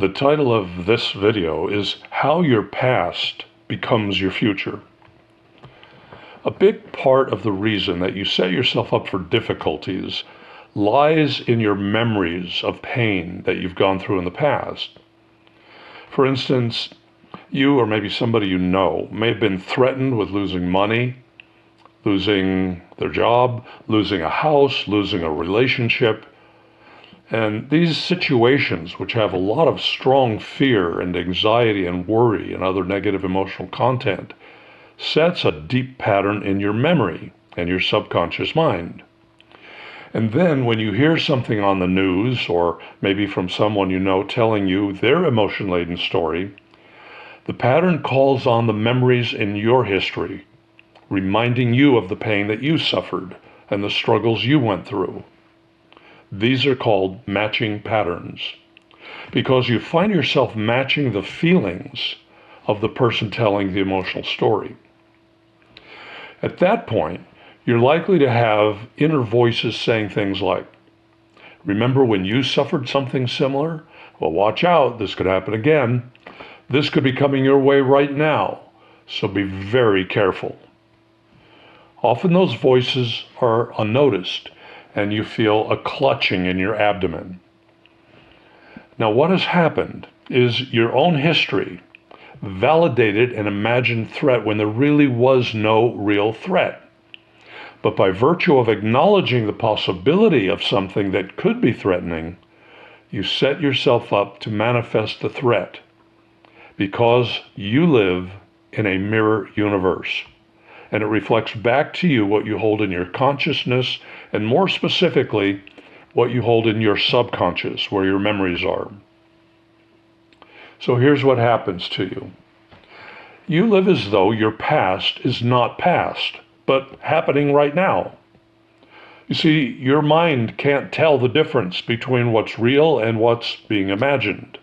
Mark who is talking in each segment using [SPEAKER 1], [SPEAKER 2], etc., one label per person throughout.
[SPEAKER 1] The title of this video is How Your Past Becomes Your Future. A big part of the reason that you set yourself up for difficulties lies in your memories of pain that you've gone through in the past. For instance, you or maybe somebody you know may have been threatened with losing money, losing their job, losing a house, losing a relationship. And these situations, which have a lot of strong fear and anxiety and worry and other negative emotional content, sets a deep pattern in your memory and your subconscious mind. And then when you hear something on the news, or maybe from someone you know telling you their emotion-laden story, the pattern calls on the memories in your history, reminding you of the pain that you suffered and the struggles you went through. These are called matching patterns, because you find yourself matching the feelings of the person telling the emotional story. At that point, you're likely to have inner voices saying things like, "Remember when you suffered something similar? Well, watch out, this could happen again. This could be coming your way right now, so be very careful." Often those voices are unnoticed, and you feel a clutching in your abdomen. Now, what has happened is your own history validated an imagined threat when there really was no real threat. But by virtue of acknowledging the possibility of something that could be threatening, you set yourself up to manifest the threat, because you live in a mirror universe, and it reflects back to you what you hold in your consciousness, and more specifically, what you hold in your subconscious, where your memories are. So here's what happens to you. You live as though your past is not past, but happening right now. You see, your mind can't tell the difference between what's real and what's being imagined.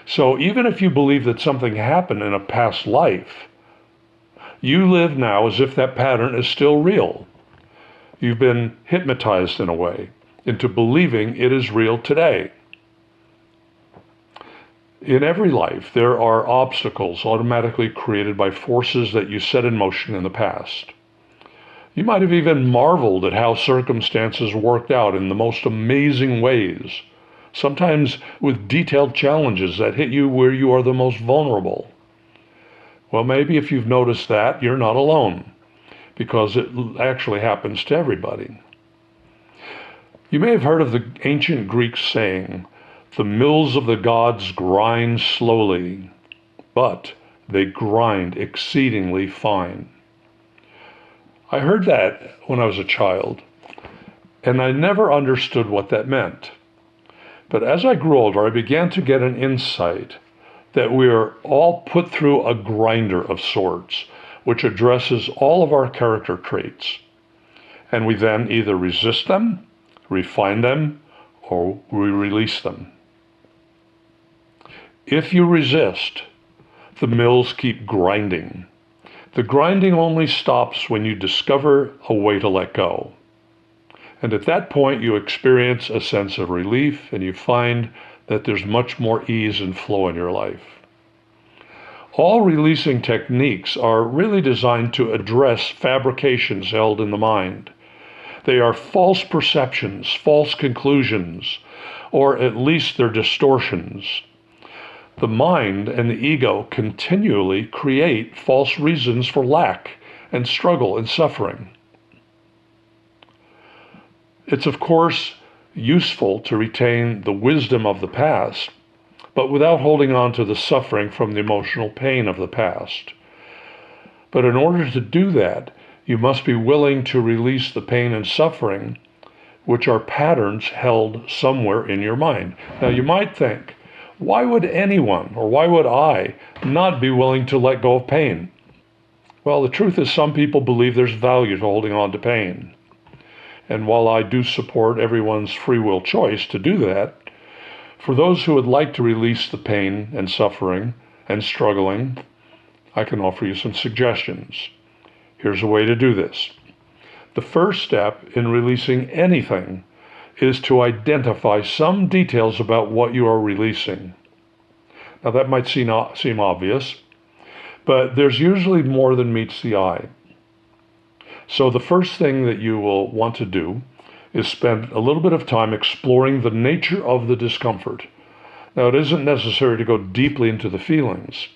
[SPEAKER 1] So even if you believe that something happened in a past life, you live now as if that pattern is still real. You've been hypnotized in a way into believing it is real today. In every life, there are obstacles automatically created by forces that you set in motion in the past. You might have even marveled at how circumstances worked out in the most amazing ways, sometimes with detailed challenges that hit you where you are the most vulnerable. Well, maybe if you've noticed that, you're not alone, because it actually happens to everybody. You may have heard of the ancient Greek saying, "The mills of the gods grind slowly, but they grind exceedingly fine." I heard that when I was a child, and I never understood what that meant. But as I grew older, I began to get an insight that we are all put through a grinder of sorts, which addresses all of our character traits. And we then either resist them, refine them, or we release them. If you resist, the mills keep grinding. The grinding only stops when you discover a way to let go. And at that point, you experience a sense of relief, and you find that there's much more ease and flow in your life. All releasing techniques are really designed to address fabrications held in the mind. They are false perceptions, false conclusions, or at least they're distortions. The mind and the ego continually create false reasons for lack and struggle and suffering. It's, of course, useful to retain the wisdom of the past, but without holding on to the suffering from the emotional pain of the past. But in order to do that, you must be willing to release the pain and suffering, which are patterns held somewhere in your mind. Now, you might think, why would anyone, or why would I, not be willing to let go of pain? Well, the truth is some people believe there's value to holding on to pain. And while I do support everyone's free will choice to do that, for those who would like to release the pain and suffering and struggling, I can offer you some suggestions. Here's a way to do this. The first step in releasing anything is to identify some details about what you are releasing. Now that might seem obvious, but there's usually more than meets the eye. So the first thing that you will want to do is spend a little bit of time exploring the nature of the discomfort. Now, it isn't necessary to go deeply into the feelings,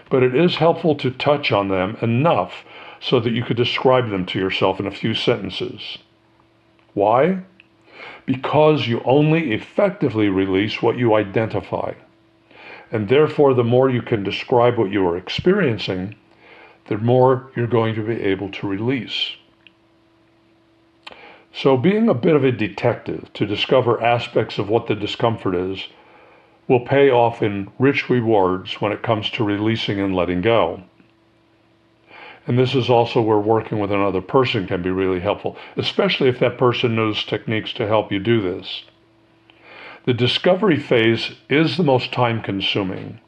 [SPEAKER 1] but it is helpful to touch on them enough so that you could describe them to yourself in a few sentences. Why? Because you only effectively release what you identify. And therefore, the more you can describe what you are experiencing, the more you're going to be able to release. So being a bit of a detective to discover aspects of what the discomfort is will pay off in rich rewards when it comes to releasing and letting go. And this is also where working with another person can be really helpful, especially if that person knows techniques to help you do this. The discovery phase is the most time-consuming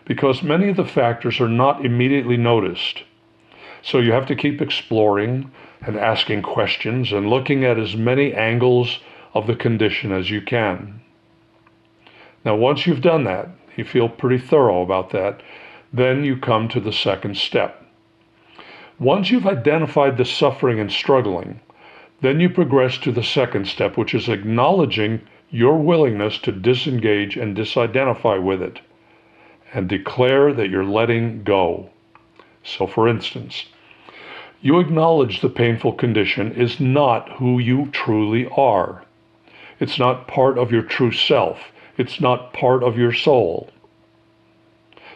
[SPEAKER 1] because many of the factors are not immediately noticed. So you have to keep exploring and asking questions and looking at as many angles of the condition as you can. Now, once you've done that, you feel pretty thorough about that, then you come to the second step. Once you've identified the suffering and struggling, then you progress to the second step, which is acknowledging your willingness to disengage and disidentify with it, and declare that you're letting go. So, for instance, you acknowledge the painful condition is not who you truly are. It's not part of your true self. It's not part of your soul.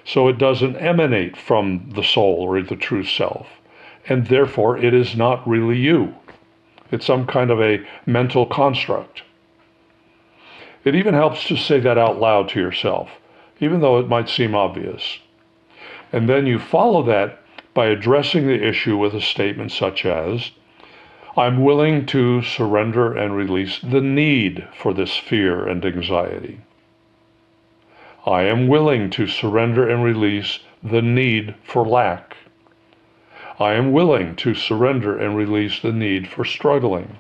[SPEAKER 1] So it doesn't emanate from the soul or the true self. And therefore, it is not really you. It's some kind of a mental construct. It even helps to say that out loud to yourself, even though it might seem obvious. And then you follow that by addressing the issue with a statement such as, I'm willing to surrender and release the need for this fear and anxiety. I am willing to surrender and release the need for lack. I am willing to surrender and release the need for struggling.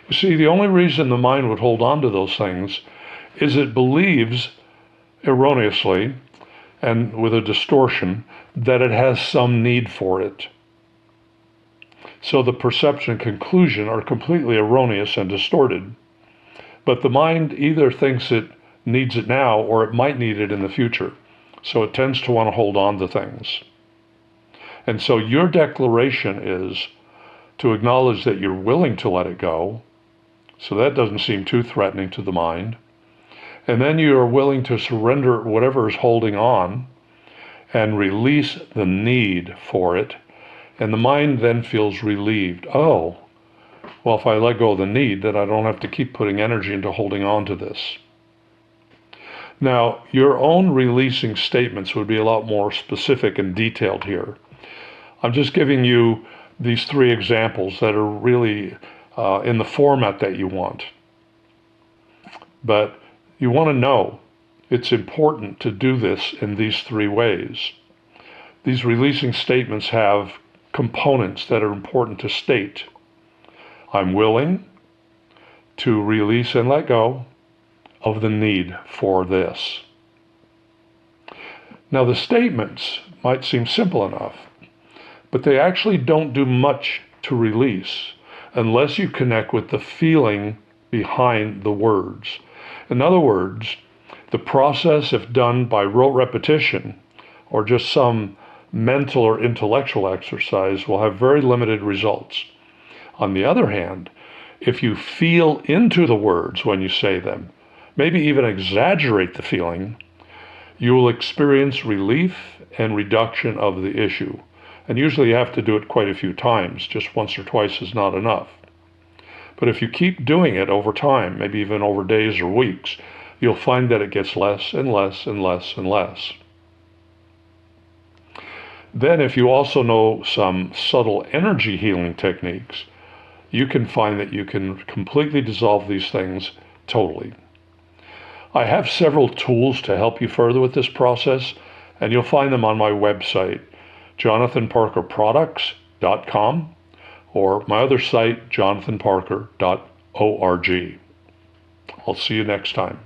[SPEAKER 1] You see, the only reason the mind would hold on to those things is it believes erroneously and with a distortion that it has some need for it. So the perception and conclusion are completely erroneous and distorted. But the mind either thinks it needs it now or it might need it in the future. So it tends to want to hold on to things. And so your declaration is to acknowledge that you're willing to let it go. So that doesn't seem too threatening to the mind. And then you are willing to surrender whatever is holding on and release the need for it. And the mind then feels relieved. Oh, well, if I let go of the need, then I don't have to keep putting energy into holding on to this. Now, your own releasing statements would be a lot more specific and detailed here. I'm just giving you these three examples that are really in the format that you want. But you want to know it's important to do this in these three ways. These releasing statements have components that are important to state. I'm willing to release and let go of the need for this. Now, the statements might seem simple enough, but they actually don't do much to release unless you connect with the feeling behind the words. In other words, the process, if done by rote repetition or just some mental or intellectual exercise, will have very limited results. On the other hand, if you feel into the words when you say them, maybe even exaggerate the feeling, you will experience relief and reduction of the issue. And usually you have to do it quite a few times. Just once or twice is not enough. But if you keep doing it over time, maybe even over days or weeks, you'll find that it gets less and less and less and less. Then if you also know some subtle energy healing techniques, you can find that you can completely dissolve these things totally. I have several tools to help you further with this process, and you'll find them on my website, jonathanparkerproducts.com, or my other site, jonathanparker.com. I'll see you next time.